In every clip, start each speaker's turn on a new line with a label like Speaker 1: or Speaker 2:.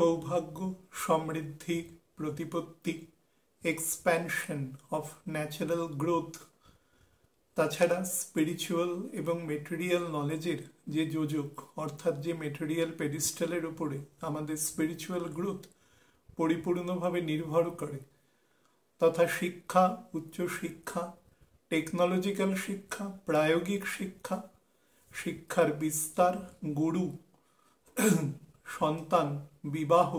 Speaker 1: সৌভাগ্য, সমৃদ্ধি, প্রতিপত্তি, expansion of natural growth, তাছাড়া স্পিরিচুয়াল এবং মেটেরিয়াল নলেজের যে যোজক, অর্থাৎ যে মেটেরিয়াল পেডিস্টালের উপরে আমাদের স্পিরিচুয়াল গ্রোথ পরিপূর্ণভাবে নির্ভর করে, তথা শিক্ষা, উচ্চশিক্ষা, টেকনোলজিক্যাল শিক্ষা, প্রায়োগিক শিক্ষা, শিক্ষার বিস্তার, গুরু, সন্তান, বিবাহ,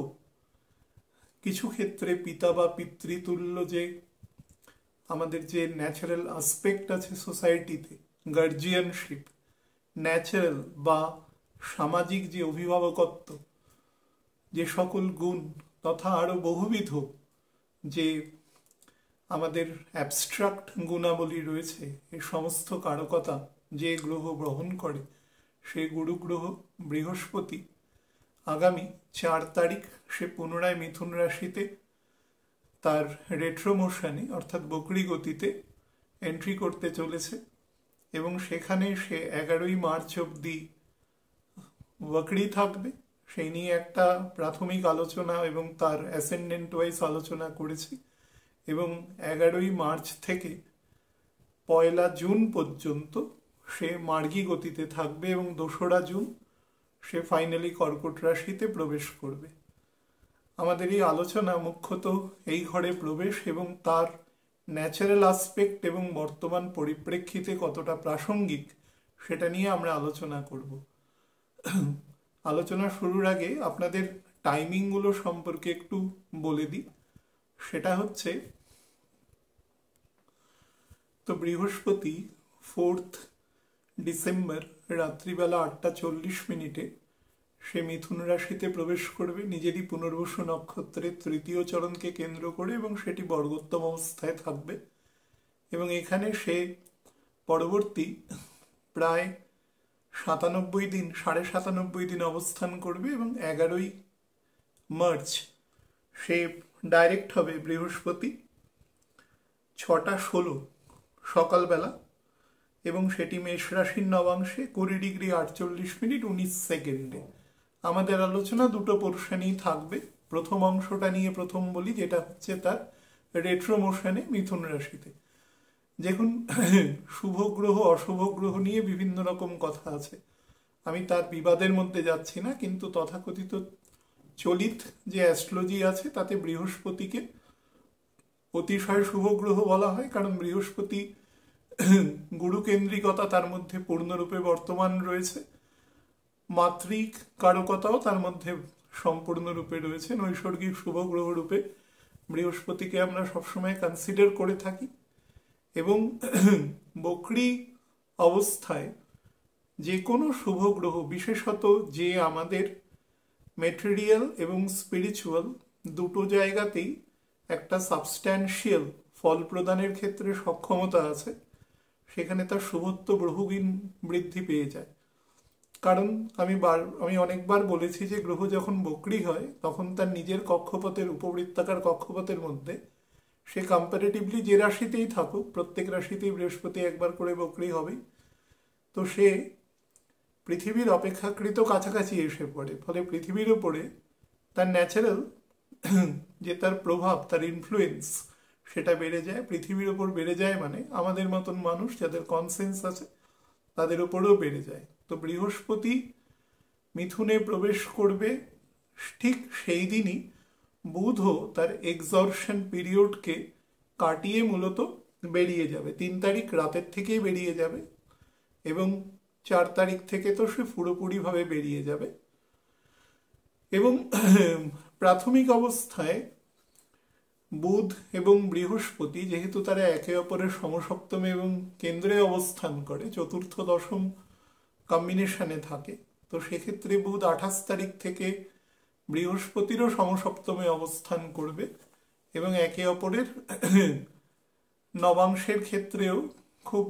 Speaker 1: কিছু ক্ষেত্রে পিতা বা পিতৃতুল্য যে আমাদের যে ন্যাচারাল আসপেক্ট আছে সোসাইটিতে, গার্জিয়ানশিপ, ন্যাচারাল বা সামাজিক যে অভিভাবকত্ব, যে সকল গুণ তথা আরো বহুবিধ যে আমাদের অ্যাবস্ট্রাক্ট গুণাবলী রয়েছে, এই সমস্ত কারকতা যে গ্রহ গ্রহণ করে, সেই গুরু গ্রহ বৃহস্পতি আগামী 4 তারিখ সে পুনরায় মিথুন রাশিতে তার রেট্রো মোশনে অর্থাৎ বকরি গতিতে এন্ট্রি করতে চলেছে এবং সেখানে সে 11ই মার্চ অবধি বকরি থাকবে। সেই নিয়ে একটা প্রাথমিক আলোচনা এবং তার অ্যাসেন্ডেন্ট ওয়াইজ আলোচনা করেছি এবং 11ই মার্চ থেকে 1 জুন পর্যন্ত সে মার্গী গতিতে থাকবে এবং 2রা জুন সে ফাইনালি কর্কট রাশিতে প্রবেশ করবে। আমাদের এই আলোচনা মুখ্যত এই ঘরে প্রবেশ এবং তার ন্যাচারাল আসপেক্ট এবং বর্তমান পরিপ্রেক্ষিতে কতটা প্রাসঙ্গিক সেটা নিয়ে আমরা আলোচনা করব। আলোচনা শুরুর আগে আপনাদের টাইমিংগুলো সম্পর্কে একটু বলে দিই। সেটা হচ্ছে, তো বৃহস্পতি 4 ডিসেম্বর রাত্রিবেলা 8:40 সে মিথুন রাশিতে প্রবেশ করবে নিজেরই পুনর্বসু নক্ষত্রের 3য় চরণকে কেন্দ্র করে এবং সেটি বর্গোত্তম অবস্থায় থাকবে এবং এখানে সে পরবর্তী প্রায় 97 দিন অবস্থান করবে এবং 11ই মার্চ সে ডাইরেক্ট হবে বৃহস্পতি 6:16 সকালবেলা এবং সেটি মেষ রাশির নবাংশে 20°48'19" আমাদের আলোচনা দুটো পোর্শনেই থাকবে। প্রথম অংশটা নিয়ে প্রথম বলি, যেটা হচ্ছে তার রেট্রো মোশনে মিথুন রাশিতে। দেখুন, শুভ গ্রহ অশুভ গ্রহ নিয়ে বিভিন্ন রকম কথা আছে, আমি তার বিবাদের মধ্যে যাচ্ছি না, কিন্তু তথাকথিত চলিত যে অ্যাস্ট্রোলজি আছে তাতে বৃহস্পতিকে অতিশয় শুভ গ্রহ বলা হয়, কারণ বৃহস্পতি গুরুকেন্দ্রিকতা তার মধ্যে পূর্ণরূপে বর্তমান রয়েছে, মাতৃক কারকতাও তার মধ্যে সম্পূর্ণরূপে রয়েছে। নৈসর্গিক শুভ গ্রহ রূপে বৃহস্পতিকে আমরা সবসময় কনসিডার করে থাকি এবং বকরি অবস্থায় যে কোনো শুভ গ্রহ, বিশেষত যে আমাদের মেটেরিয়াল এবং স্পিরিচুয়াল দুটো জায়গাতেই একটা সাবস্ট্যান্সিয়াল ফল প্রদানের ক্ষেত্রে সক্ষমতা আছে, সেখানে তার শুভত্ব বহুগুণ বৃদ্ধি পেয়ে যায়। কারণ আমি অনেকবার বলেছি যে গ্রহ যখন বকরি হয় তখন তার নিজের কক্ষপথের উপবৃত্তাকার কক্ষপথের মধ্যে সে কম্পারেটিভলি যে রাশিতেই থাকুক, প্রত্যেক রাশিতেই বৃহস্পতি একবার করে বকরি হবে, তো সে পৃথিবীর অপেক্ষাকৃত কাছাকাছি এসে পড়ে। ফলে পৃথিবীর উপরে তার ন্যাচারাল যে তার প্রভাব, তার ইনফ্লুয়েন্স, সেটা বেড়ে যায়। পৃথিবীর ওপর বেড়ে যায় মানে আমাদের মতন মানুষ যাদের কনসেন্স আছে তাদের উপরেও বেড়ে যায়। তো বৃহস্পতি মিথুনে প্রবেশ করবে ঠিক সেই দিনই বুধও তার এক্সর্শন পিরিয়ডকে কাটিয়ে মূলত বেরিয়ে যাবে। 3 তারিখ রাতের থেকেই বেরিয়ে যাবে এবং 4 তারিখ থেকে তো সে পুরোপুরিভাবে বেরিয়ে যাবে এবং প্রাথমিক অবস্থায় বুধ এবং বৃহস্পতি যেহেতু তারা একে অপরের সমসপ্তমে এবং কেন্দ্রে অবস্থান করে, 4র্থ 10ম কম্বিনেশনে থাকে, তো সেক্ষেত্রে বুধ 28 তারিখ থেকে বৃহস্পতিরও সমসপ্তমে অবস্থান করবে এবং একে অপরের নবাংশের ক্ষেত্রেও খুব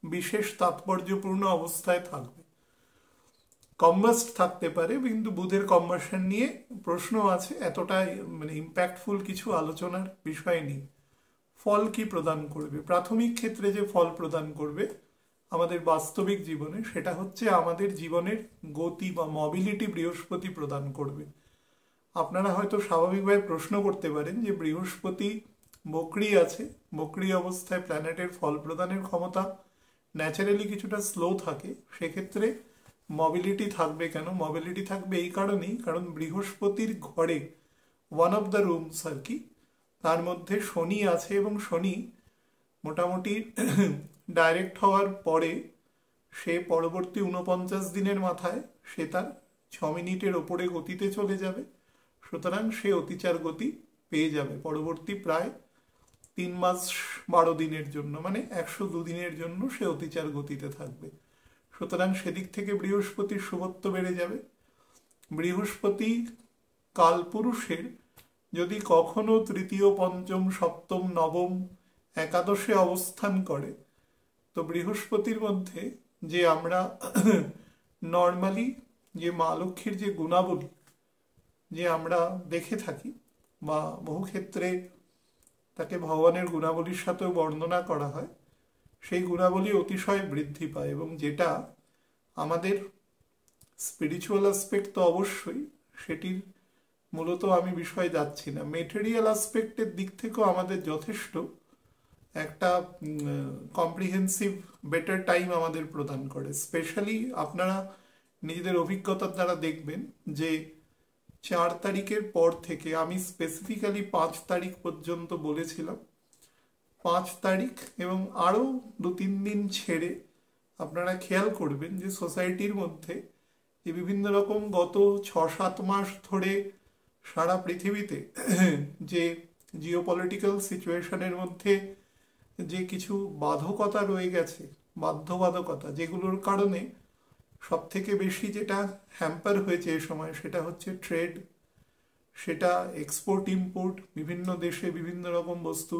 Speaker 1: বিশেষ তাৎপর্যপূর্ণ অবস্থায় থাকবে। কম্বাস্ট থাকতে পারে, কিন্তু বুধের কম্বাসন নিয়ে প্রশ্ন আছে, এতটাই ইম্প্যাক্টফুল কিছু আলোচনার বিষয় নেই। ফল কি প্রদান করবে? প্রাথমিক ক্ষেত্রে যে ফল প্রদান করবে আমাদের বাস্তবিক জীবনে, সেটা হচ্ছে আমাদের জীবনের গতি বা মবিলিটি বৃহস্পতি প্রদান করবে। আপনারা হয়তো স্বাভাবিকভাবে প্রশ্ন করতে পারেন যে বৃহস্পতি বকরি আছে, বকরি অবস্থায় প্ল্যানেটের ফল প্রদানের ক্ষমতা ন্যাচারালি কিছুটা স্লো থাকে, সেক্ষেত্রে মোবিলিটি থাকবে কেন? মোবিলিটি থাকবে এই কারণেই, কারণ বৃহস্পতির ঘরে ওয়ান অফ দ্য রুমস আর কি, তার মধ্যে শনি আছে এবং শনি মোটামুটি ডাইরেক্ট হওয়ার পরে সে পরবর্তী 49 দিনের মাথায় সে তার 6 মিনিটের ওপরে গতিতে চলে যাবে। সুতরাং সে অতিচার গতি পেয়ে যাবে পরবর্তী প্রায় 3 মাস 12 দিনের জন্য, মানে 102 দিনের জন্য সে অতিচার গতিতে থাকবে। সুতরাং সেদিক থেকে বৃহস্পতির শুভত্ব বেড়ে যাবে। বৃহস্পতি কালপুরুষের যদি কখনো তৃতীয়, পঞ্চম, সপ্তম, নবম, একাদশে অবস্থান করে, তো বৃহস্পতির মধ্যে যে আমরা নর্মালি যে মা লক্ষ্মীর যে গুণাবলী যে আমরা দেখে থাকি, বা বহু ক্ষেত্রে তাকে ভগবানের গুণাবলীর সাথেও বর্ণনা করা হয়, সেই গুণাবলী অতিশয় বৃদ্ধি পায়, এবং যেটা আমাদের স্পিরিচুয়াল অ্যাসপেক্ট তো অবশ্যই, সেটির মূলত আমি বিষয়ে যাচ্ছি না, মেটেরিয়াল অ্যাসপেক্টের দিক থেকেও আমাদের যথেষ্ট একটা কম্প্রিহেন্সিভ বেটার টাইম আমাদের প্রদান করে। স্পেশালি আপনারা নিজেদের অভিজ্ঞতার দ্বারা দেখবেন যে 4 তারিখের পর থেকে, আমি স্পেসিফিক্যালি 5 তারিখ পর্যন্ত বলেছিলাম, 5 তারিখ এবং আরও 2-3 দিন ছেড়ে আপনারা খেয়াল করবেন যে সোসাইটির মধ্যে যে বিভিন্ন রকম গত 6-7 মাস ধরে সারা পৃথিবীতে যে জিওপলিটিক্যাল সিচুয়েশনের মধ্যে যে কিছু বাধকতা রয়ে গেছে, বাধ্যবাধকতা, যেগুলোর কারণে সব থেকে বেশি যেটা হ্যাম্পার হয়েছে এ সময় সেটা হচ্ছে ট্রেড, সেটা এক্সপোর্ট ইম্পোর্ট, বিভিন্ন দেশে বিভিন্ন রকম বস্তু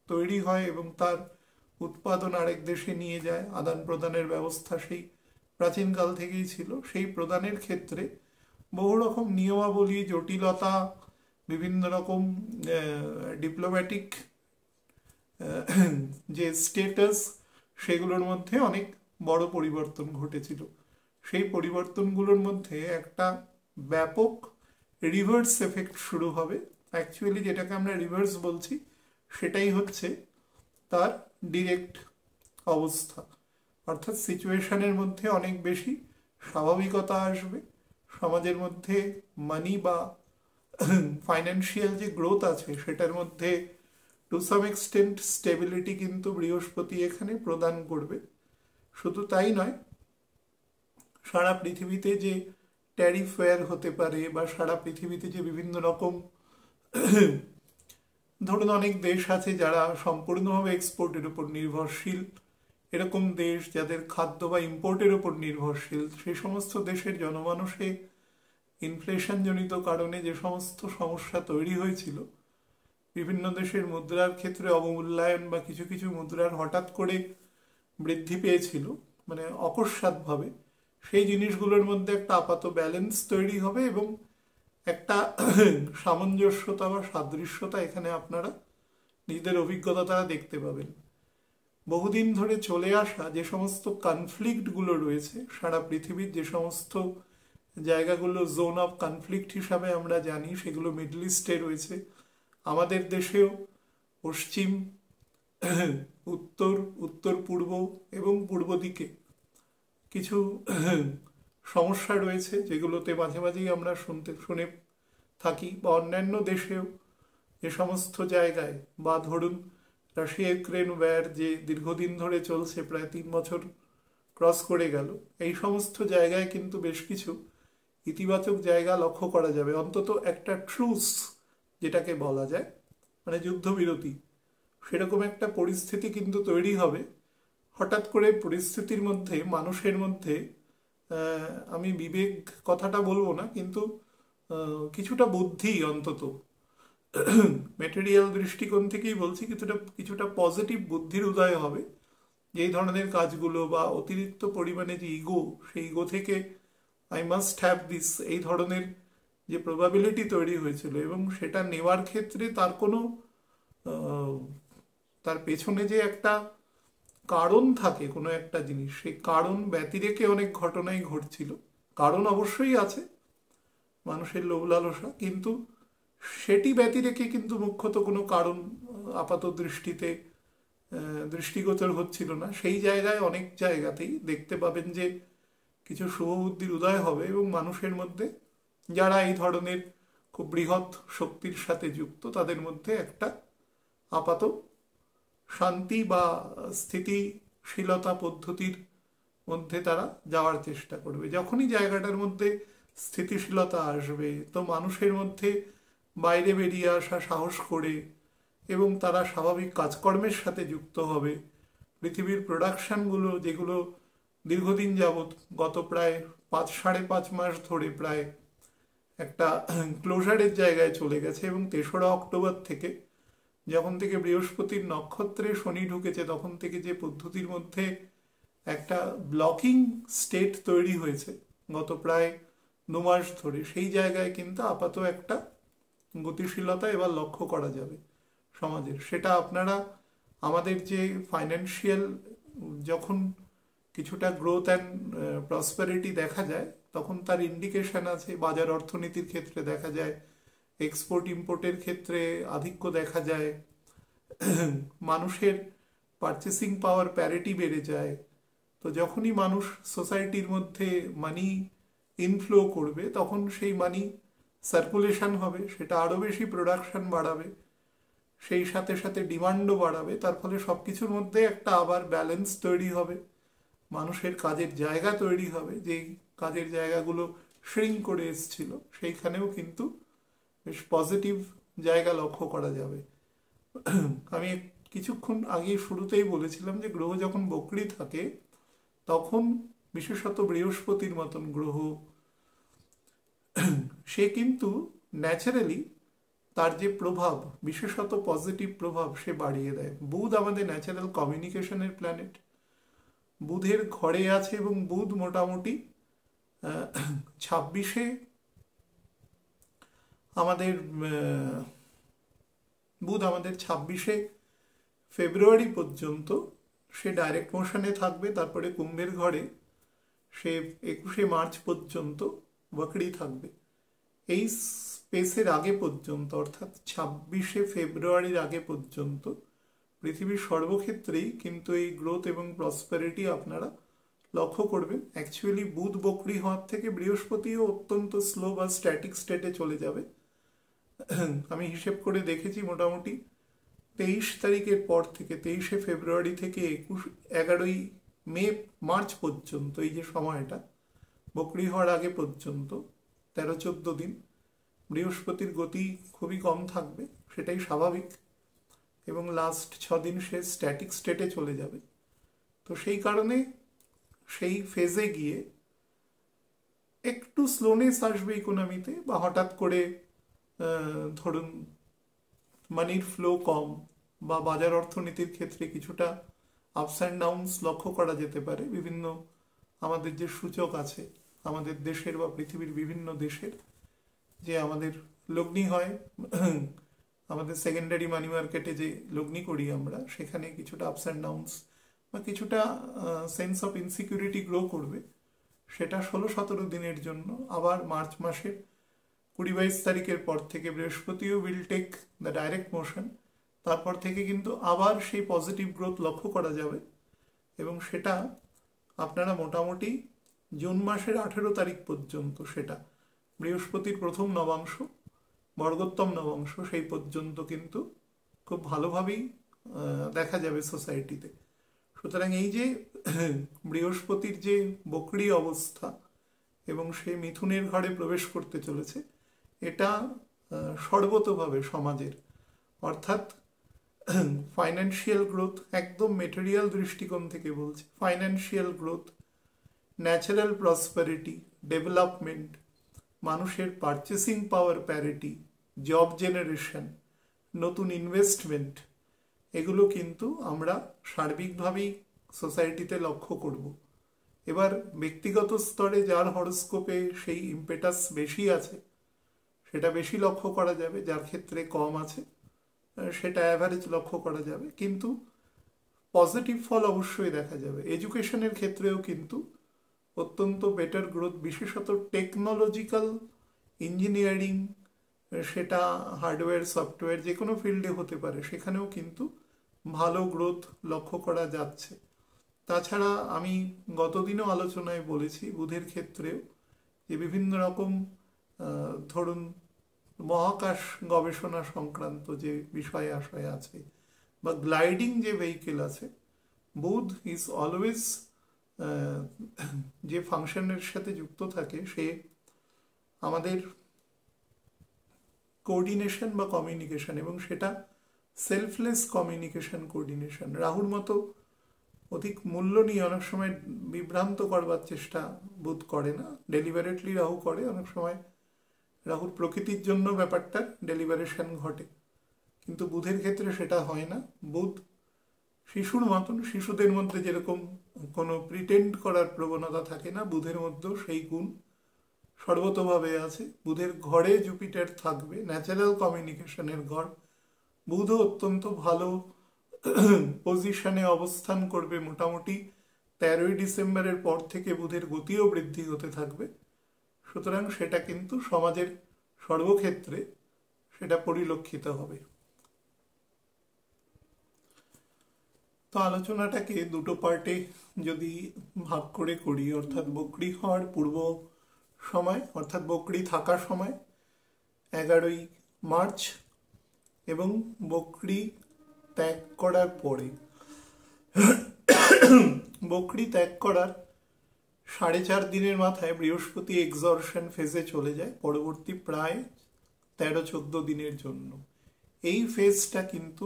Speaker 1: তৈরি হয় এবং তার উৎপাদন আরেক দেশে নিয়ে যায়, আদান প্রদানের ব্যবস্থা সেই প্রাচীনকাল থেকেই ছিল। সেই প্রদানের ক্ষেত্রে বহু রকম নিয়মাবলী, জটিলতা, বিভিন্ন রকম ডিপ্লোম্যাটিক যে স্টেটাস, সেগুলোর মধ্যে অনেক বড় পরিবর্তন ঘটেছিল। সেই পরিবর্তনগুলোর মধ্যে একটা ব্যাপক রিভার্স এফেক্ট শুরু হবে। অ্যাকচুয়ালি যেটাকে আমরা রিভার্স বলছি সেটাই হচ্ছে তার ডিরেক্ট অবস্থা, অর্থাৎ সিচুয়েশনের মধ্যে অনেক বেশি স্বাভাবিকতা আসবে। সমাজের মধ্যে মানি বা ফাইন্যান্সিয়াল যে গ্রোথ আছে সেটার মধ্যে টু সাম এক্সটেন্ট স্টেবিলিটি কিন্তু বৃহস্পতি এখানে প্রদান করবে। শুধু তাই নয়, সারা পৃথিবীতে যে ট্যারিফ ওয়্যার হতে পারে, বা সারা পৃথিবীতে যে বিভিন্ন রকম, ধরুন অনেক দেশ আছে যারা সম্পূর্ণভাবে এক্সপোর্টের উপর নির্ভরশীল, এরকম দেশ যাদের খাদ্য বা ইম্পোর্টের উপর নির্ভরশীল, সেই সমস্ত দেশের জনমানসে ইনফ্লেশনজনিত কারণে যে সমস্ত সমস্যা তৈরি হয়েছিল, বিভিন্ন দেশের মুদ্রার ক্ষেত্রে অবমূল্যায়ন বা কিছু কিছু মুদ্রার হঠাৎ করে বৃদ্ধি পেয়েছিল, মানে অকস্মাৎভাবে, সেই জিনিসগুলোর মধ্যে একটা আপাত ব্যালেন্স তৈরি হবে এবং একটা সামঞ্জস্যতা বা সাদৃশ্যতা এখানে আপনারা নিজেদের অভিজ্ঞতা দ্বারা দেখতে পাবেন। বহুদিন ধরে চলে আসা যে সমস্ত কনফ্লিক্টগুলো রয়েছে সারা পৃথিবীর, যে সমস্ত জায়গাগুলো জোন অফ কনফ্লিক্ট হিসাবে আমরা জানি, সেগুলো মিডল ইস্টে রয়েছে, আমাদের দেশেও পশ্চিম, উত্তর, উত্তর পূর্ব এবং পূর্ব দিকে কিছু সমস্যা রয়েছে, যেগুলোতে মাঝে মাঝেই আমরা শুনে থাকি, বা অন্যান্য দেশেও যে সমস্ত জায়গায়, বা ধরুন রাশিয়া ইউক্রেন ওয়্যার যে দীর্ঘদিন ধরে চলছে, প্রায় 3 বছর ক্রস করে গেল, এই সমস্ত জায়গায় কিন্তু বেশ কিছু ইতিবাচক জায়গা লক্ষ্য করা যাবে। অন্তত একটা ট্রুস যেটাকে বলা যায়, মানে যুদ্ধবিরতি, সেরকম একটা পরিস্থিতি কিন্তু তৈরি হবে। হঠাৎ করে পরিস্থিতির মধ্যে, মানুষের মধ্যে, আমি বিবেক কথাটা বলবো না, কিন্তু কিছুটা বুদ্ধি, অন্তত ম্যাটেরিয়াল দৃষ্টিকোণ থেকেই বলছি, কিছুটা পজিটিভ বুদ্ধির উদয় হবে। যেই ধরনের কাজগুলো বা অতিরিক্ত পরিমাণে যে ইগো, সেই ইগো থেকে আই মাস্ট হ্যাভ দিস, এই ধরনের যে প্রবাবিলিটি তৈরি হয়েছিল, এবং সেটা নেওয়ার ক্ষেত্রে তার কোনো তার পেছনে যে একটা কারণ থাকে কোনো একটা জিনিস, সেই কারণ ব্যতিরেকে অনেক ঘটনাই ঘটছিল। কারণ অবশ্যই আছে, মানুষের লোভ লালসা, কিন্তু সেটি ব্যতি রেখে কিন্তু মুখ্যত কোনো কারণ আপাত দৃষ্টিতে দৃষ্টিগোচর হচ্ছিল না। সেই জায়গায় অনেক জায়গাতেই দেখতে পাবেন যে কিছু শুভবুদ্ধির উদয় হবে এবং মানুষের মধ্যে যারা এই ধরনের খুব বৃহৎ শক্তির সাথে যুক্ত তাদের মধ্যে একটা আপাত শান্তি বা স্থিতিশীলতা পদ্ধতির মধ্যে তারা যাওয়ার চেষ্টা করবে। যখনই জায়গাটার মধ্যে স্থিতিশীলতা আসবে তো মানুষের মধ্যে বাইরে বেরিয়ে আসা সাহস করে এবং তারা স্বাভাবিক কাজকর্মের সাথে যুক্ত হবে। পৃথিবীর প্রোডাকশনগুলো যেগুলো দীর্ঘদিন যাবৎ গত প্রায় 5-5.5 মাস ধরে প্রায় একটা ক্লোজারের জায়গায় চলে গেছে, এবং 3রা অক্টোবর থেকে যখন থেকে বৃহস্পতির নক্ষত্রে শনি ঢুকেছে তখন থেকে যে পদ্ধতির মধ্যে একটা ব্লকিং স্টেট তৈরি হয়েছে গত প্রায় 2 মাস ধরে, সেই জায়গায় কিন্তু আপাতত একটা গতিশীলতা এবার লক্ষ্য করা যাবে সমাজের। সেটা আপনারা আমাদের যে ফাইন্যান্সিয়াল যখন কিছুটা গ্রোথ অ্যান্ড প্রসপারিটি দেখা যায় তখন তার ইন্ডিকেশন আছে। বাজার অর্থনীতির ক্ষেত্রে দেখা যায়, এক্সপোর্ট ইম্পোর্টের ক্ষেত্রে আধিক্য দেখা যায়, মানুষের পারচেসিং পাওয়ার প্যারিটি বেড়ে যায়। তো যখনই মানুষ সোসাইটির মধ্যে মানি ইনফ্লো করবে তখন সেই মানি সার্কুলেশন হবে, সেটা আরও বেশি প্রোডাকশন বাড়াবে, সেই সাথে সাথে ডিমান্ডও বাড়াবে। তার ফলে সব কিছুর মধ্যে একটা আবার ব্যালেন্স তৈরি হবে, মানুষের কাজের জায়গা তৈরি হবে। যেই কাজের জায়গাগুলো শ্রিঙ্ক করে এসছিল সেইখানেও কিন্তু বেশ পজিটিভ জায়গা লক্ষ্য করা যাবে। আমি কিছুক্ষণ আগে শুরুতেই বলেছিলাম যে গ্রহ যখন বক্রী থাকে তখন বিশেষত বৃহস্পতির মতন গ্রহ সে কিন্তু ন্যাচারালি তার যে প্রভাব, বিশেষত পজিটিভ প্রভাব সে বাড়িয়ে দেয়। বুধ আমাদের ন্যাচারাল কমিউনিকেশনের প্ল্যানেট, বুধের ঘরে আছে এবং বুধ মোটামুটি 26-এ আমাদের 26-এ ফেব্রুয়ারি পর্যন্ত সে ডাইরেক্ট মোশনে থাকবে। তারপরে কুম্ভের ঘরে সে 21শে মার্চ পর্যন্ত বকরি থাকবে। এই স্পেসের আগে পর্যন্ত অর্থাৎ 26শে ফেব্রুয়ারির আগে পর্যন্ত পৃথিবীর সর্বক্ষেত্রেই কিন্তু এই গ্রোথ এবং প্রসপারিটি আপনারা লক্ষ্য করবেন। অ্যাকচুয়ালি বুধ বকরি হওয়ার থেকে বৃহস্পতিও অত্যন্ত স্লো বা স্ট্যাটিক স্টেটে চলে যাবে। আমি হিসেব করে দেখেছি মোটামুটি 23 তারিখের পর থেকে 23শে ফেব্রুয়ারি থেকে 11ই মার্চ পর্যন্ত এই যে সময়টা বকরি হওয়ার আগে পর্যন্ত 13-14 দিন বৃহস্পতির গতি খুবই কম থাকবে, সেটাই স্বাভাবিক, এবং লাস্ট 6 দিন সে স্ট্যাটিক স্টেটে চলে যাবে। তো সেই কারণে সেই ফেজে গিয়ে একটু স্লোনেস আসবে ইকোনমিতে, বা হঠাৎ করে ধরুন মানির ফ্লো কম বা বাজার অর্থনীতির ক্ষেত্রে কিছুটা আপস অ্যান্ড ডাউনস লক্ষ্য করা যেতে পারে। বিভিন্ন আমাদের যে সূচক আছে আমাদের দেশের বা পৃথিবীর বিভিন্ন দেশের, যে আমাদের লগ্নি হয় আমাদের সেকেন্ডারি মানি মার্কেটে যে লগ্নি করি আমরা, সেখানে কিছুটা আপস অ্যান্ড ডাউনস বা কিছুটা সেন্স অফ ইনসিকিউরিটি গ্রো করবে। সেটা 16-17 দিনের জন্য। আবার মার্চ মাসের 20-22 তারিখের পর থেকে বৃহস্পতিও will take the direct motion. তারপর থেকে কিন্তু আবার সেই পজিটিভ গ্রোথ লক্ষ্য করা যাবে, এবং সেটা আপনারা মোটামুটি জুন মাসের 18 তারিখ পর্যন্ত, সেটা বৃহস্পতির প্রথম নবাংশ, বর্গোত্তম নবাংশ, সেই পর্যন্ত কিন্তু খুব ভালোভাবেই দেখা যাবে সোসাইটিতে। সুতরাং এই যে বৃহস্পতির যে বকরি অবস্থা এবং সে মিথুনের ঘরে প্রবেশ করতে চলেছে, এটা সর্বতোভাবে সমাজের, অর্থাৎ ফাইন্যান্সিয়াল গ্রোথ, একদম মেটেরিয়াল দৃষ্টিকোণ থেকে বলছি, financial growth, natural prosperity, development, মানুষের পারচেসিং পাওয়ার প্যারিটি, জব জেনারেশন, নতুন ইনভেস্টমেন্ট, এগুলো কিন্তু আমরা সার্বিকভাবেই সোসাইটিতে লক্ষ্য করব। এবার ব্যক্তিগত স্তরে যার হরস্কোপে সেই ইম্পেটাস বেশি আছে সেটা বেশি লক্ষ্য করা যাবে, যার ক্ষেত্রে কম আছে সেটা অ্যাভারেজ লক্ষ্য করা যাবে, কিন্তু পজিটিভ ফল অবশ্যই দেখা যাবে। এডুকেশনের ক্ষেত্রেও কিন্তু অত্যন্ত বেটার গ্রোথ, বিশেষত টেকনোলজিক্যাল ইঞ্জিনিয়ারিং, সেটা হার্ডওয়্যার সফটওয়্যার যে কোনো ফিল্ডে হতে পারে, সেখানেও কিন্তু ভালো গ্রোথ লক্ষ্য করা যাচ্ছে। তাছাড়া আমি গতদিনও আলোচনায় বলেছি বুধের ক্ষেত্রেও যে বিভিন্ন রকম ধরুন মহাকাশ গবেষণা সংক্রান্ত যে বিষয় আশয় আছে বা গ্লাইডিং যে ভেহিকেল আছে, বুধ ইজ অলওয়েজ যে ফাংশনের সাথে যুক্ত থাকে সে আমাদের কোঅর্ডিনেশন বা কমিউনিকেশন, এবং সেটা সেলফলেস কমিউনিকেশন কোঅর্ডিনেশন। রাহুর মতো অধিক মূল্য নিয়ে অনেক সময় বিভ্রান্ত করবার চেষ্টা বুধ করে না, ডেলিভারেটলি রাহু করে। অনেক সময় রাহুর প্রকৃতির জন্য ব্যাপারটা ডেলিভারেশন ঘটে, কিন্তু বুধের ক্ষেত্রে সেটা হয় না। বুধ শিশুর মতন, শিশুদের মধ্যে যেরকম কোনো প্রিটেন্ড করার প্রবণতা থাকে না, বুধের মধ্যেও সেই গুণ সর্বতভাবে আছে। বুধের ঘরে জুপিটার থাকবে, ন্যাচারাল কমিউনিকেশনের ঘর। বুধও অত্যন্ত ভালো পজিশনে অবস্থান করবে। মোটামুটি 13ই ডিসেম্বরের পর থেকে বুধের গতিও বৃদ্ধি হতে থাকবে। সুতরাং সেটা কিন্তু সমাজের সর্বক্ষেত্রে সেটা পরিলক্ষিত হবে। তো আলোচনাটাকে দুটো পার্টে যদি ভাগ করে করি, অর্থাৎ বকরি হওয়ার পূর্ব সময়, অর্থাৎ বকরি থাকার সময় 11ই মার্চ, এবং বকরি ত্যাগ করার পরে। বকরি ত্যাগ করার 4.5 দিনের মাথায় বৃহস্পতি এক্সরশন ফেজে চলে যায়, পরবর্তী প্রায় 13-14 দিনের জন্য। এই ফেজটা কিন্তু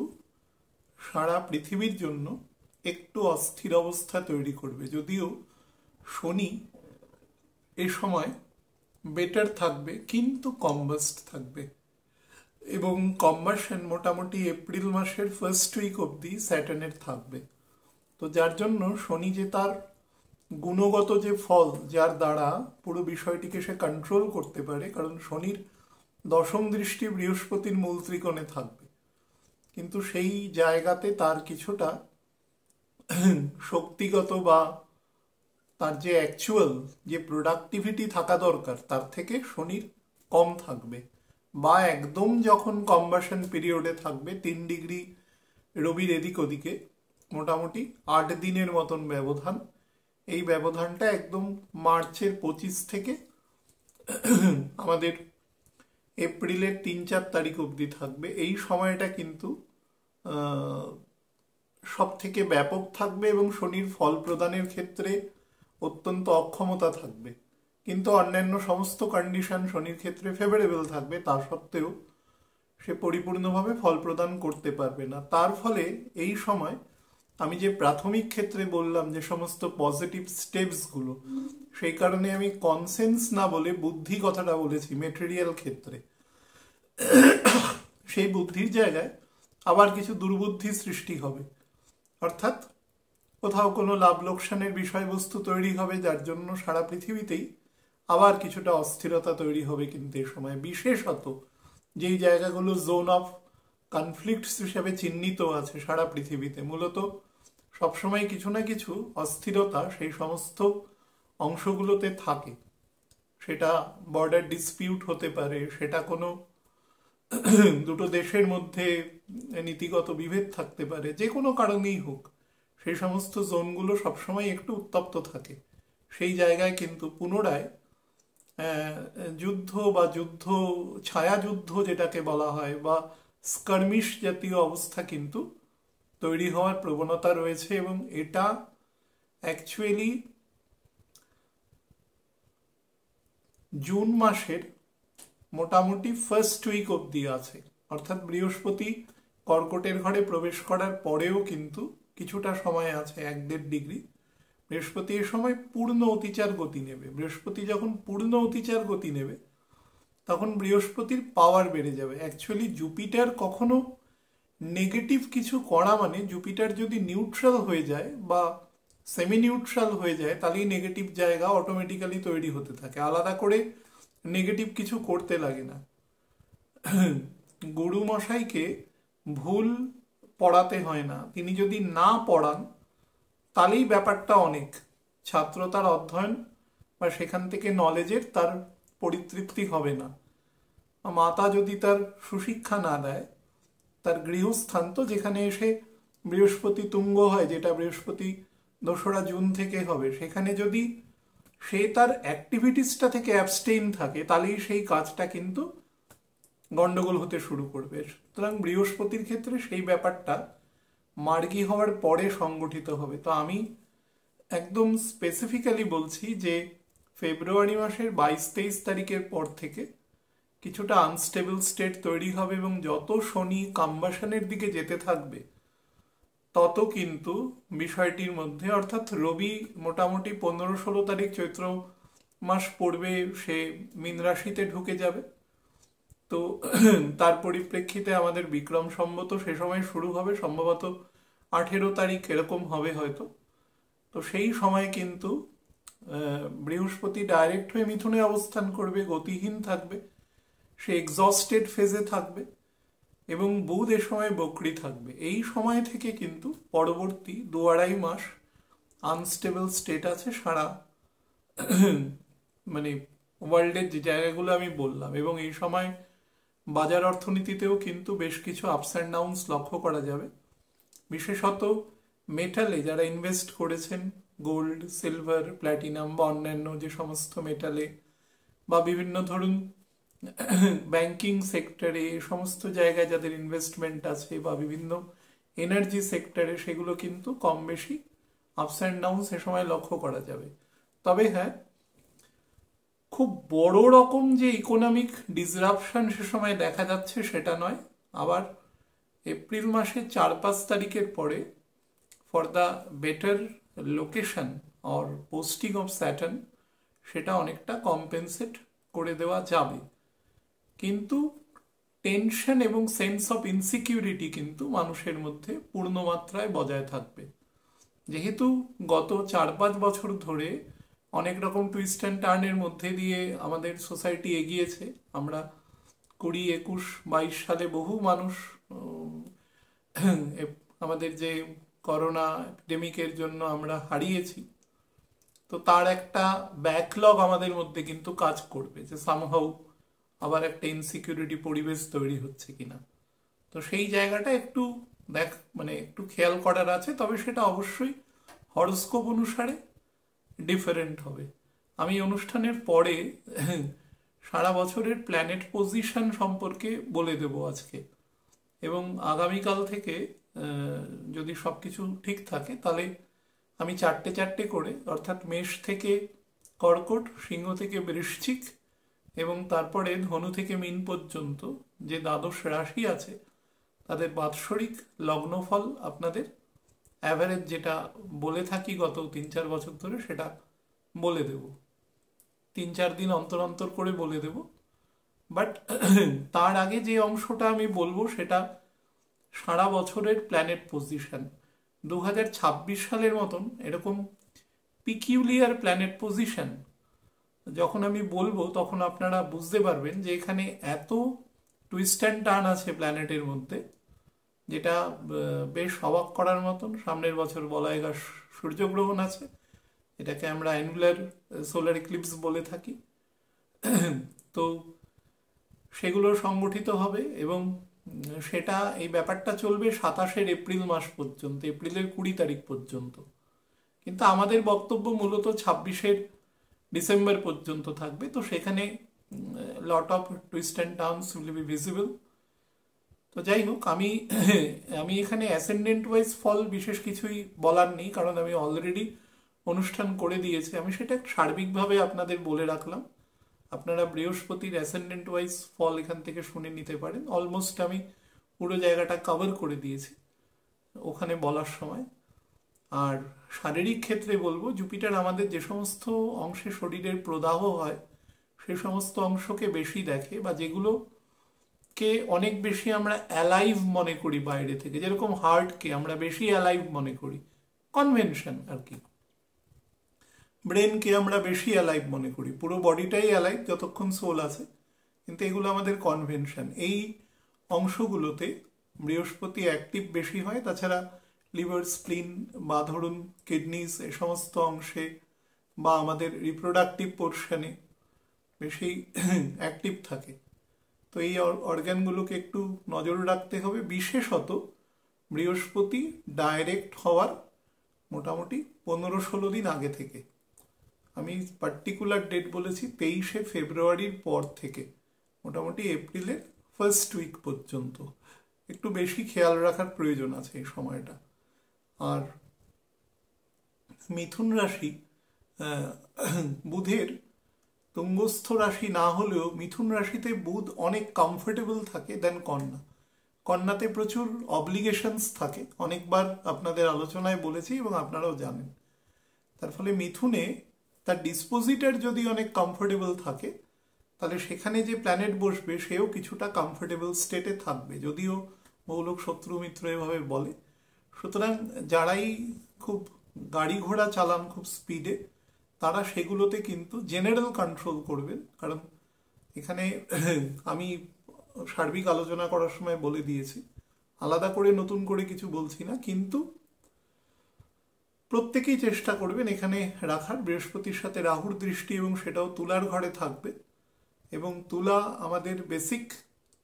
Speaker 1: সারা পৃথিবীর জন্য একটু অস্থির অবস্থা তৈরি করবে। যদিও শনি এ সময় বেটার থাকবে, কিন্তু কম্বাস্ট থাকবে, এবং কম্বাসন মোটামুটি এপ্রিল মাসের ফার্স্ট উইক অবধি স্যাটার্নের থাকবে। তো যার জন্য শনি যে তার গুণগত যে ফল, যার দ্বারা পুরো বিষয়টিকে সে কন্ট্রোল করতে পারে, কারণ শনির দশম দৃষ্টি বৃহস্পতির মূল ত্রিকোণে থাকবে, কিন্তু সেই জায়গাতে তার কিছুটা শক্তিগত বা তার যে অ্যাকচুয়াল যে প্রোডাক্টিভিটি থাকা দরকার তার থেকে শনির কম থাকবে, বা একদম যখন কম্বাসন পিরিয়ডে থাকবে 3 ডিগ্রি রবির এদিক ওদিকে, মোটামুটি 8 দিনের মতন ব্যবধান। এই ব্যবধানটা একদম মার্চের 25 থেকে আমাদের এপ্রিলের 3-4 তারিখ অবধি থাকবে। এই সময়টা কিন্তু সব থেকে ব্যাপক থাকবে এবং শনির ফল প্রদানের ক্ষেত্রে অত্যন্ত অক্ষমতা থাকবে, কিন্তু অন্যান্য সমস্ত কন্ডিশন শনির ক্ষেত্রে ফেভারেবল থাকবে। তা সত্ত্বেও সে পরিপূর্ণভাবে ফল প্রদান করতে পারবে না। তার ফলে এই সময় আমি যে প্রাথমিক ক্ষেত্রে বললাম যে সমস্ত পজিটিভ স্টেপসগুলো, সেই কারণে আমি কনসেন্স না বলে বুদ্ধি কথাটা বলেছি মেটেরিয়াল ক্ষেত্রে। সেই বুদ্ধির জায়গায় আবার কিছু দুর্বুদ্ধি সৃষ্টি হবে, অর্থাৎ কোথাও কোনো লাভ লোকসানের বিষয়বস্তু তৈরি হবে, যার জন্য সারা পৃথিবীতেই আবার কিছুটা অস্থিরতা তৈরি হবে। কিন্তু এ সময় বিশেষত যেই জায়গাগুলো জোন অফ কনফ্লিক্টস হিসেবে চিহ্নিত আছে সারা পৃথিবীতে, মূলত সবসময় কিছু না কিছু অস্থিরতা সেই সমস্ত অংশগুলোতে থাকে। সেটা বর্ডার ডিসপিউট হতে পারে, সেটা কোনো দুটো দেশের মধ্যে নীতিগত বিভেদ থাকতে পারে, যে কোনো কারণেই হোক সেই সমস্ত জোনগুলো সবসময় একটু উত্তপ্ত থাকে। সেই জায়গায় কিন্তু পুনরায় যুদ্ধ বা যুদ্ধ ছায়া যুদ্ধ যেটাকে বলা হয়, বা স্কার্মিশ জাতীয় অবস্থা কিন্তু তৈরি হওয়ার প্রবণতা রয়েছে, এবং এটা অ্যাকচুয়ালি জুন মাসের মোটামুটি ফার্স্ট উইক অবধি আছে। অর্থাৎ বৃহস্পতি কর্কটের ঘরে প্রবেশ করার পরেও কিন্তু কিছুটা সময় আছে, 1-1.5 ডিগ্রি। বৃহস্পতি এ সময় পূর্ণ অতিচার গতি নেবে। বৃহস্পতি যখন পূর্ণ অতিচার গতি নেবে তখন বৃহস্পতির পাওয়ার বেড়ে যাবে। অ্যাকচুয়ালি জুপিটার কখনো নেগেটিভ কিছু করা মানে, জুপিটার যদি নিউট্রাল হয়ে যায় বা সেমি নিউট্রাল হয়ে যায়, তাহলেই নেগেটিভ জায়গা অটোমেটিক্যালি তৈরি হতে থাকে, আলাদা করে নেগেটিভ কিছু করতে লাগে না। গুরু মশাইকে ভুল পড়াতে হয় না, তিনি যদি না পড়ান তাহলেই ব্যাপারটা অনেক। ছাত্র তার অধ্যয়ন বা সেখান থেকে নলেজের তার পরিতৃপ্তি হবে না। মাতা যদি তার সুশিক্ষা না দেয়, তার গৃহস্থান তো যেখানে এসে বৃহস্পতি তুঙ্গ হয়, যেটা বৃহস্পতি 2রা জুন থেকে হবে, সেখানে যদি সে তার অ্যাক্টিভিটিসটা থেকে অ্যাবস্টেইন থাকে, তাহলেই সেই কাজটা কিন্তু গন্ডগোল হতে শুরু করবে। সুতরাং বৃহস্পতির ক্ষেত্রে সেই ব্যাপারটা মার্গী হওয়ার পরে সংগঠিত হবে। তো আমি একদম স্পেসিফিক্যালি বলছি যে ফেব্রুয়ারি মাসের 22-23 তারিখের পর থেকে কিছুটা আনস্টেবল স্টেট তৈরি হবে, এবং যত শনি কম্বাশনের দিকে যেতে থাকবে তত কিন্তু বিষয়টির মধ্যে, অর্থাৎ রবি মোটামুটি 15-16 তারিখ চৈত্র মাস পড়বে, সে মীন রাশিতে ঢুকে যাবে। তো তার পরিপ্রেক্ষিতে আমাদের বিক্রম সম্বত সে সময় শুরু হবে, সম্ভবত 18 তারিখ এরকম হবে হয়তো। তো সেই সময় কিন্তু বৃহস্পতি ডাইরেক্ট হয়ে মিথুনে অবস্থান করবে, গতিহীন থাকবে, সে এক্সস্টেড ফেজে থাকবে, এবং বুধ এ সময় বকরি থাকবে। এই সময় থেকে কিন্তু পরবর্তী 2-2.5 মাস আনস্টেবল স্টেট আছে সারা মানে ওয়ার্ল্ডের যে জায়গাগুলো আমি বললাম, এবং এই সময় বাজার অর্থনীতিতেও কিন্তু বেশ কিছু আপস অ্যান্ড ডাউনস লক্ষ্য করা যাবে। বিশেষত মেটালে যারা ইনভেস্ট করেছেন, গোল্ড, সিলভার, প্ল্যাটিনাম বা অন্যান্য যে সমস্ত মেটালে, বা বিভিন্ন ধরুন ব্যাংকিং সেক্টরে, সমস্ত জায়গায় যাদের ইনভেস্টমেন্ট আছে, বা বিভিন্ন এনার্জি সেক্টরে, সেগুলো কিন্তু কম বেশি আপস অ্যান্ড ডাউন সে সময় লক্ষ্য করা যাবে। তবে হ্যাঁ, খুব বড় রকম যে ইকোনমিক ডিসরাপশন সে সময় দেখা যাচ্ছে সেটা নয়। আবার এপ্রিল মাসের 4-5 তারিখের পরে for the better location or posting of Saturn, সেটা অনেকটা কম্পেনসেট করে দেওয়া যাবে। কিন্তু টেনশন এবং সেন্স অফ ইনসিকিউরিটি কিন্তু মানুষের মধ্যে পূর্ণ মাত্রায় বজায় থাকবে। যেহেতু গত 4-5 বছর ধরে অনেক রকম টুইস্ট অ্যান্ড টার্নের মধ্যে দিয়ে আমাদের সোসাইটি এগিয়েছে, আমরা 20, 21, 22 সালে বহু মানুষ আমাদের যে করোনা এপিডেমিকের জন্য আমরা হারিয়েছি, তো তার একটা ব্যাকলগ আমাদের মধ্যে কিন্তু কাজ করবে, যে সামহাউ আবার একটা ইনসিকিউরিটি পরিবেশ তৈরি হচ্ছে কিনা। তো সেই জায়গাটা একটু একটু খেয়াল করার আছে। তবে সেটা অবশ্যই হরোস্কোপ অনুসারে ডিফারেন্ট হবে। আমি অনুষ্ঠানের পরে সারা বছরের প্ল্যানেট পজিশন সম্পর্কে বলে দেব আজকে, এবং আগামীকাল থেকে যদি সবকিছু ঠিক থাকে তাহলে আমি 4টে করে, অর্থাৎ মেষ থেকে কর্কট, সিংহ থেকে বৃশ্চিক, এবং তারপরে ধনু থেকে মীন পর্যন্ত যে দ্বাদশ রাশি আছে তাদের বাৎসরিক লগ্নফল আপনাদের অ্যাভারেজ যেটা বলে থাকি গত 3-4 বছর ধরে, সেটা বলে দেব। 3-4 দিন অন্তর অন্তর করে বলে দেব। বাট তার আগে যে অংশটা আমি বলবো সেটা সারা বছরের প্ল্যানেট পজিশন। 2026 সালের মতন এরকম পিকিউলিয়ার প্ল্যানেট পজিশন যখন আমি বলবো, তখন আপনারা বুঝতে পারবেন যে এখানে এত টুইস্ট অ্যান্ড টার্ন আছে প্ল্যানেটের মধ্যে, যেটা বেশ অবাক করার মতন। সামনের বছর বলয়গা সূর্যগ্রহণ আছে, এটাকে আমরা অ্যানুলার সোলার ইক্লিপস বলে থাকি। তো সেগুলো সংগঠিত হবে, এবং সেটা এই ব্যাপারটা চলবে 27 এপ্রিল মাস পর্যন্ত, এপ্রিলের 20 তারিখ পর্যন্ত। কিন্তু আমাদের বক্তব্য মূলত 26 ডিসেম্বর পর্যন্ত থাকবে। তো সেখানে lot of twist and turns will be visible. তো যাই হোক, আমি এখানে অ্যাসেন্ডেন্ট ওয়াইজ ফল বিশেষ কিছুই বলার নেই, কারণ আমি অলরেডি অনুষ্ঠান করে দিয়েছি। আমি সেটা সার্বিকভাবে আপনাদের বলে রাখলাম। আপনারা বৃহস্পতির অ্যাসেন্ডেন্ট ওয়াইজ ফল এখান থেকে শুনে নিতে পারেন। অলমোস্ট আমি পুরো জায়গাটা কভার করে দিয়েছি ওখানে বলার সময়। আর শারীরিক ক্ষেত্রে বলবো, জুপিটার আমাদের যে সমস্ত অংশে শরীরের প্রদাহ হয় সে সমস্ত অংশকে বেশি দেখে, বা যেগুলোকে অনেক বেশি আমরা অ্যালাইভ মনে করি বাইরে থেকে, যেরকম হার্টকে আমরা বেশি অ্যালাইভ মনে করি, কনভেনশন আর কি। ব্রেনকে আমরা বেশি অ্যালাইভ মনে করি, পুরো বডিটাই অ্যালাইভ যতক্ষণ সোল আছে, কিন্তু এগুলো আমাদের কনভেনশন। এই অংশগুলোতে বৃহস্পতি অ্যাক্টিভ বেশি হয়। তাছাড়া লিভার, স্প্লিন, বা ধরুন কিডনিস, এ সমস্ত অংশে, বা আমাদের রিপ্রোডাক্টিভ পোর্শনে বেশি অ্যাক্টিভ থাকে। তো এই অর্গানগুলোকে একটু নজর রাখতে হবে, বিশেষত বৃহস্পতি ডাইরেক্ট হওয়ার মোটামুটি 15-16 দিন আগে থেকে। আমি পার্টিকুলার ডেট বলেছি 23শে ফেব্রুয়ারির পর থেকে মোটামুটি এপ্রিলের ফার্স্ট উইক পর্যন্ত একটু বেশি খেয়াল রাখার প্রয়োজন আছে এই সময়টা। আর মিথুন রাশি বুধের তুঙ্গস্থ রাশি না হলেও মিথুন রাশিতে বুধ অনেক কমফোর্টেবল থাকে দেন কন্যা। কন্যাতে প্রচুর অব্লিগেশনস থাকে, অনেকবার আপনাদের আলোচনায় বলেছি এবং আপনারাও জানেন। তার ফলে মিথুনে তার ডিসপোজিটার যদি অনেক কমফোর্টেবল থাকে তাহলে সেখানে যে প্ল্যানেট বসবে সেও কিছুটা কমফোর্টেবল স্টেটে থাকবে, যদিও বহুলোক শত্রু মিত্র এভাবে বলে। সুতরাং যারাই খুব গাড়ি ঘোড়া চালান খুব স্পিডে, তারা সেগুলোতে কিন্তু জেনারেল কন্ট্রোল করবেন, কারণ এখানে আমি সার্বিক আলোচনা করার সময় বলে দিয়েছি, আলাদা করে নতুন করে কিছু বলছি না, কিন্তু প্রত্যেকেই চেষ্টা করবেন এখানে রাখার। বৃহস্পতির সাথে রাহুর দৃষ্টি এবং সেটাও তুলার ঘরে থাকবে, এবং তুলা আমাদের বেসিক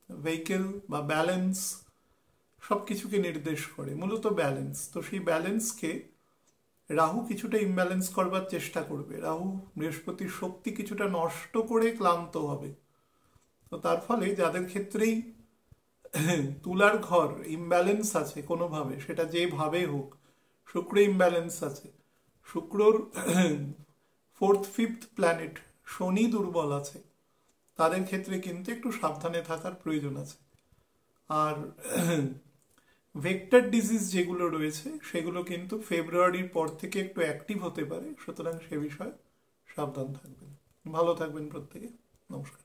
Speaker 1: ভেহিকেল বা ব্যালেন্স সব কিছুকে নির্দেশ করে, মূলত ব্যালেন্স। তো সেই ব্যালেন্সকে রাহু কিছুটা ইমব্যালেন্স করবার চেষ্টা করবে, রাহু বৃহস্পতির শক্তি কিছুটা নষ্ট করে ক্লান্ত হবে। তো তার ফলে যাদের ক্ষেত্রেই তুলার ঘর ইমব্যালেন্স আছে কোনোভাবে, সেটা যেভাবে হোক, শুক্র ইমব্যালেন্স আছে, শুক্রর 4th 5th প্ল্যানেট শনি দুর্বল আছে, তাদের ক্ষেত্রে কিন্তু একটু সাবধানে থাকার প্রয়োজন আছে। আর ভেক্টর ডিজিজ যেগুলো রয়েছে সেগুলো কিন্তু ফেব্রুয়ারির পর থেকে একটু অ্যাক্টিভ হতে পারে, সুতরাং সে বিষয়ে সাবধান থাকবেন। ভালো থাকবেন প্রত্যেকে। নমস্কার।